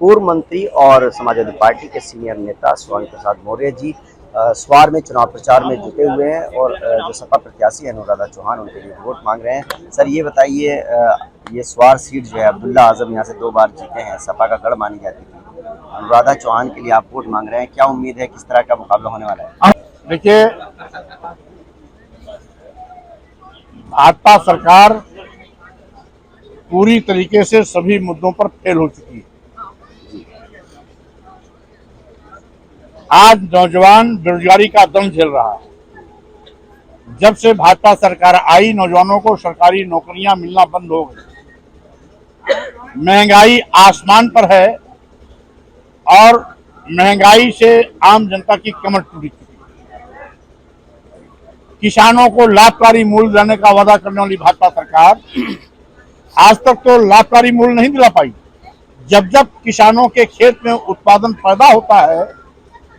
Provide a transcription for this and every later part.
पूर्व मंत्री और समाजवादी पार्टी के सीनियर नेता स्वामी प्रसाद मौर्य जी स्वार में चुनाव प्रचार में जुटे हुए हैं और जो सपा प्रत्याशी है अनुराधा चौहान उनके लिए वोट मांग रहे हैं। सर ये बताइए, ये स्वार सीट जो है अब्दुल्ला आजम यहाँ से 2 बार जीते हैं, सपा का गढ़ मानी जाती थी। अनुराधा चौहान के लिए आप वोट मांग रहे हैं, क्या उम्मीद है, किस तरह का मुकाबला होने वाला है? देखिए, भाजपा सरकार पूरी तरीके से सभी मुद्दों पर फेल हो चुकी है। आज नौजवान बेरोजगारी का दंश झेल रहा है। जब से भाजपा सरकार आई, नौजवानों को सरकारी नौकरियां मिलना बंद हो गई। महंगाई आसमान पर है और महंगाई से आम जनता की कमर टूटी चुकी है। किसानों को लाभकारी मूल्य दिलाने का वादा करने वाली भाजपा सरकार आज तक तो लाभकारी मूल्य नहीं दिला पाई। जब जब किसानों के खेत में उत्पादन पैदा होता है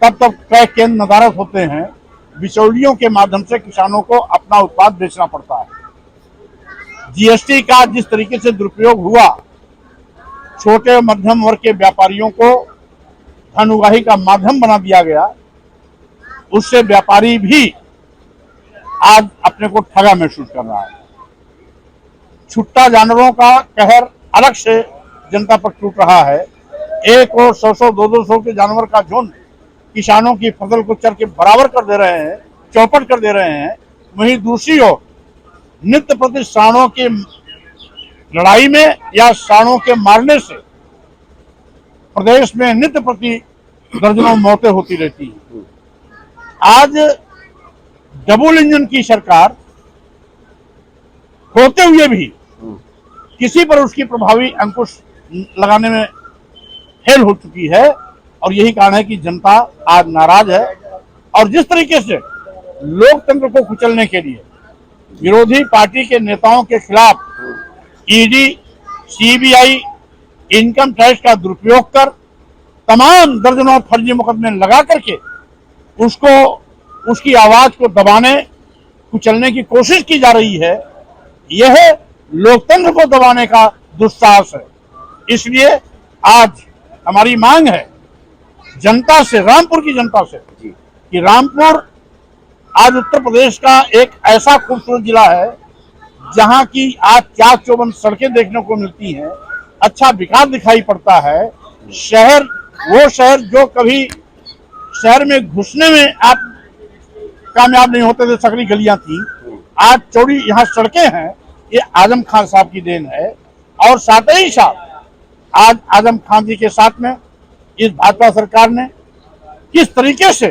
तब तब क्रय केंद्र नदारद होते हैं। बिचौलियों के माध्यम से किसानों को अपना उत्पाद बेचना पड़ता है। जीएसटी का जिस तरीके से दुरुपयोग हुआ, छोटे और मध्यम वर्ग के व्यापारियों को धन उगाही का माध्यम बना दिया गया, उससे व्यापारी भी आज अपने को ठगा महसूस कर रहा है। छुट्टा जानवरों का कहर अलग से जनता पर टूट रहा है। 1 और 100 200 के जानवर का झुंड किसानों की फसल को चर के बराबर कर दे रहे हैं, चौपट कर दे रहे हैं। वहीं दूसरी ओर नित्य प्रति सांडों की लड़ाई में या सांडों के मारने से प्रदेश में नित्य प्रति दर्जनों मौतें होती रहती हैं। आज डबल इंजन की सरकार होते हुए भी किसी पर उसकी प्रभावी अंकुश लगाने में फेल हो चुकी है और यही कारण है कि जनता आज नाराज है। और जिस तरीके से लोकतंत्र को कुचलने के लिए विरोधी पार्टी के नेताओं के खिलाफ ईडी, सीबीआई, इनकम टैक्स का दुरुपयोग कर तमाम दर्जनों फर्जी मुकदमे लगा करके उसको उसकी आवाज को दबाने कुचलने की कोशिश की जा रही है, यह लोकतंत्र को दबाने का दुस्साहस है। इसलिए आज हमारी मांग है जनता से, रामपुर की जनता से, कि रामपुर आज उत्तर प्रदेश का एक ऐसा खूबसूरत जिला है जहां की आज चाक चौबंद सड़कें देखने को मिलती हैं, अच्छा विकास दिखाई पड़ता है। शहर, वो शहर जो कभी शहर में घुसने में आप कामयाब नहीं होते थे, सकरी गलियां थी, आज चौड़ी यहाँ सड़कें हैं। ये आजम खान साहब की देन है। और साथ ही साथ आज आजम खान जी के साथ में इस भाजपा सरकार ने किस तरीके से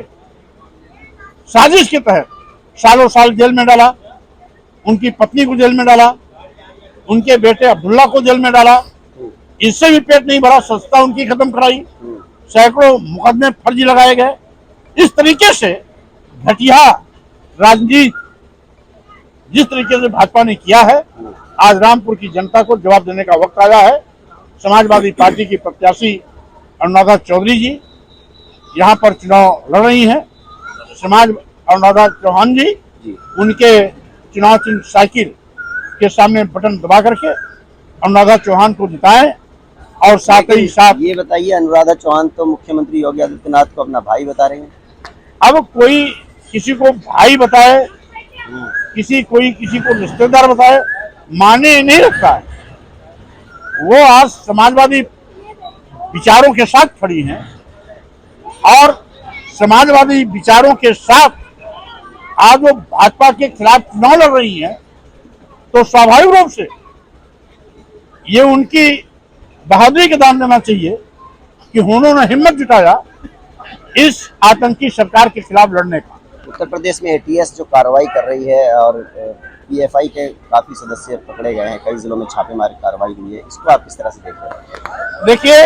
साजिश के तहत सालों साल जेल में डाला, उनकी पत्नी को जेल में डाला, उनके बेटे अब्दुल्ला को जेल में डाला, इससे भी पेट नहीं भरा, सस्ता उनकी खत्म कराई, सैकड़ों मुकदमे फर्जी लगाए गए। इस तरीके से घटिया राजनीति जिस तरीके से भाजपा ने किया है, आज रामपुर की जनता को जवाब देने का वक्त आया है। समाजवादी पार्टी की प्रत्याशी अनुराधा चौधरी जी यहाँ पर चुनाव लड़ रही हैं। अनुराधा चौहान जी उनके चुनाव चिन्ह साइकिल के सामने बटन दबा करके अनुराधा चौहान को जिताएं। और साथ ही साथ ये बताइए, अनुराधा चौहान तो मुख्यमंत्री योगी आदित्यनाथ को अपना भाई बता रहे हैं। अब कोई किसी को भाई बताए, कोई किसी को रिश्तेदार बताए, माने नहीं रखता है। वो आज समाजवादी विचारों के साथ खड़ी हैं और समाजवादी विचारों के साथ आज वो भाजपा के खिलाफ चुनाव लड़ रही हैं, तो स्वाभाविक रूप से ये उनकी बहादुरी का दाम देना चाहिए कि उन्होंने हिम्मत जुटाया इस आतंकी सरकार के खिलाफ लड़ने का। उत्तर प्रदेश में एटीएस जो कार्रवाई कर रही है और पीएफआई के काफी सदस्य पकड़े गए हैं, कई जिलों में छापेमारी कार्रवाई हुई है, इसको आप किस तरह से देख रहे हैं? देखिए,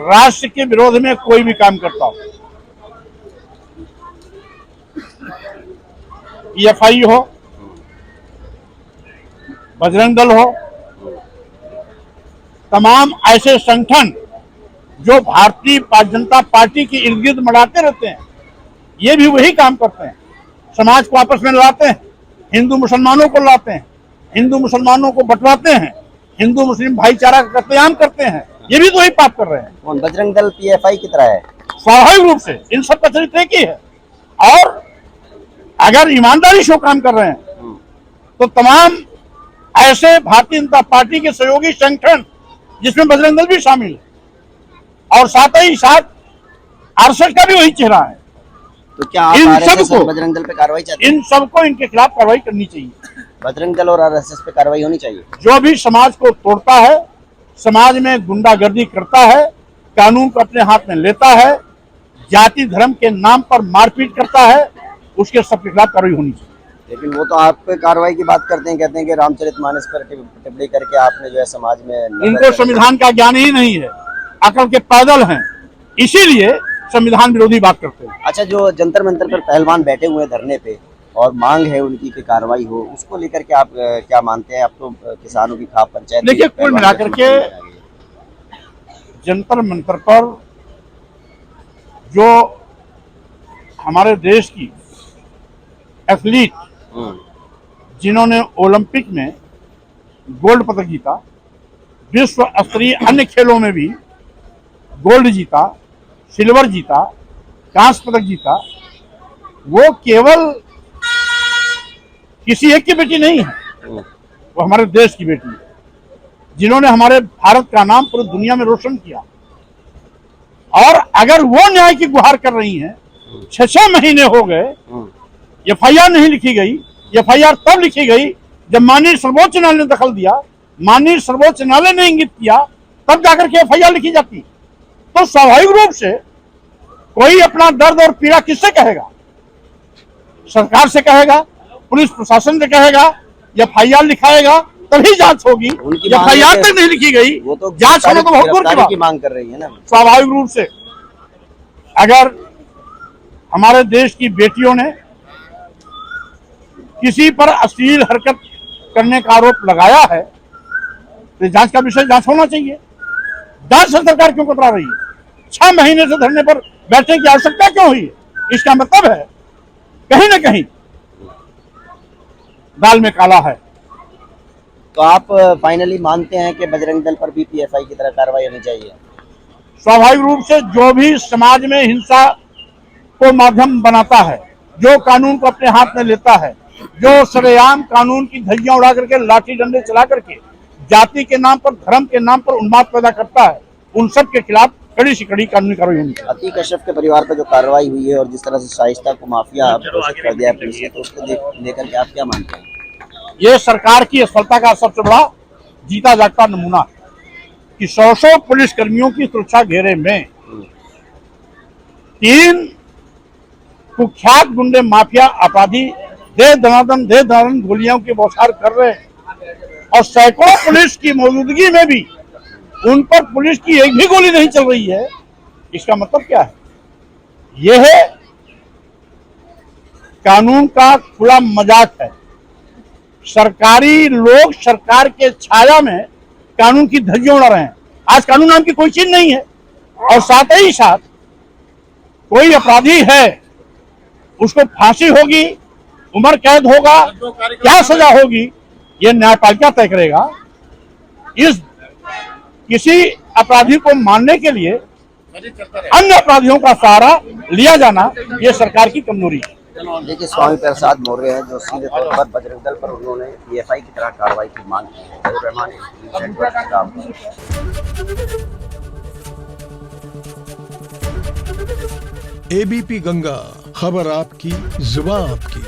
राष्ट्र के विरोध में कोई भी काम करता हो, पीएफआई हो, बजरंग दल हो, तमाम ऐसे संगठन जो भारतीय जनता पार्टी के इर्द गिर्द मड़ाते रहते हैं, ये भी वही काम करते हैं। समाज को आपस में लड़ाते हैं, हिंदू मुसलमानों को लड़ाते हैं, हिंदू मुसलमानों को बंटवाते हैं, हिंदू मुस्लिम भाईचारा का कत्लेआम करते हैं, ये भी तो ही पाप कर रहे हैं। कौन बजरंग दल पीएफआई की तरह है? स्वाभाविक रूप से इन सब का चरित्र एक ही है। और अगर ईमानदारी से काम कर रहे हैं तो तमाम ऐसे भारतीय जनता पार्टी के सहयोगी संगठन जिसमें बजरंग दल भी शामिल है और साथ ही साथ आरएसएस का भी वही चेहरा है। तो क्या आप इन आरएसएस सबको- और बजरंग दल पे कार्रवाई चाहते हैं? इन सबको इनके खिलाफ कार्रवाई करनी चाहिए। बजरंग दल और आरएसएस पे कार्रवाई होनी चाहिए। जो भी समाज को तोड़ता है, समाज में गुंडागर्दी करता है, कानून को अपने हाथ में लेता है, जाति धर्म के नाम पर मारपीट करता है, उसके सबके खिलाफ कार्रवाई होनी चाहिए। लेकिन वो तो आप पे कार्रवाई की बात करते हैं, कहते हैं कि रामचरितमानस पर टिप्पणी करके आपने जो है समाज में इनको संविधान का ज्ञान ही नहीं है, अकल के पैदल हैं, इसीलिए संविधान विरोधी बात करते हैं। अच्छा, जो जंतर मंतर पर पहलवान बैठे हुए हैं धरने पे और मांग है उनकी कि कार्रवाई हो, उसको लेकर के आप क्या मानते हैं? आप तो किसानों की खाप पंचायत देखिए, कुल मिलाकर के जंतर मंतर पर जो हमारे देश की एथलीट जिन्होंने ओलंपिक में गोल्ड पदक जीता, विश्व स्तरीय अन्य खेलों में भी गोल्ड जीता, सिल्वर जीता, कांस्य पदक जीता, वो केवल किसी एक की बेटी नहीं है, वो हमारे देश की बेटी है, जिन्होंने हमारे भारत का नाम पूरी दुनिया में रोशन किया। और अगर वो न्याय की गुहार कर रही हैं, 6 महीने हो गए, एफआईआर नहीं लिखी गई। एफआईआर तब लिखी गई जब माननीय सर्वोच्च न्यायालय ने दखल दिया, माननीय सर्वोच्च न्यायालय ने इंगित किया, तब जाकर के एफआईआर लिखी जाती। तो स्वाभाविक रूप से कोई अपना दर्द और पीड़ा किससे कहेगा? सरकार से कहेगा, पुलिस प्रशासन से कहेगा, एफआईआर लिखाएगा तभी जांच होगी। एफआईआर तक नहीं लिखी गई, वो तो जांच होना तो बहुत दूर की बात की मांग कर रही है ना। स्वाभाविक रूप से अगर हमारे देश की बेटियों ने किसी पर अश्लील हरकत करने का आरोप लगाया है तो जांच का विषय जांच होना चाहिए। जांच से सरकार क्यों कतरा रही है? 6 महीने से धरने पर बैठने की आवश्यकता क्यों हुई है? इसका मतलब है कहीं ना कहीं दाल में काला है। तो आप फाइनली मानते हैं कि बजरंग दल पर भी पीएफआई की तरह कार्रवाई होनी चाहिए? स्वाभाविक रूप से जो भी समाज में हिंसा को माध्यम बनाता है, जो कानून को अपने हाथ में लेता है, जो सरेआम कानून की धज्जियां उड़ा करके लाठी डंडे चला करके जाति के नाम पर, धर्म के नाम पर उन्माद पैदा करता है, उन सब के खिलाफ कड़ी से कड़ी कानूनी कार्रवाई होनी चाहिए। अतीक अशरफ के परिवार पर जो कार्रवाई हुई है और जिस तरह से शाइस्ता को माफिया घोषित कर दिया है पुलिस ने, तो उसको लेकर के आप क्या मानते हैं? ये सरकार की असफलता का सबसे बड़ा जीता जागता नमूना है कि 100 पुलिस कर्मियों की सुरक्षा घेरे में 3 कुख्यात गुंडे माफिया अपराधी दे दनादन गोलियों की बौछार कर रहे हैं और सैकड़ों पुलिस की मौजूदगी में भी उन पर पुलिस की एक भी गोली नहीं चल रही है। इसका मतलब क्या है? यह है कानून का खुला मजाक है। सरकारी लोग सरकार के छाया में कानून की धज्जियां उड़ा रहे हैं। आज कानून नाम की कोई चीज नहीं है और साथ ही साथ कोई अपराधी है उसको फांसी होगी, उम्र कैद होगा, क्या सजा होगी, ये न्यायपालिका तय करेगा। इस किसी अपराधी को मारने के लिए अन्य अपराधियों का सहारा लिया जाना ये सरकार की कमजोरी है। देखिए, स्वामी प्रसाद मौर्य है जो सीधे तौर पर बजरंग दल पर उन्होंने पीएफआई की तरह कार्रवाई की मांग की है। रहमान नेटवर्क से काम कर एबीपी गंगा, खबर आपकी, जुबान आपकी।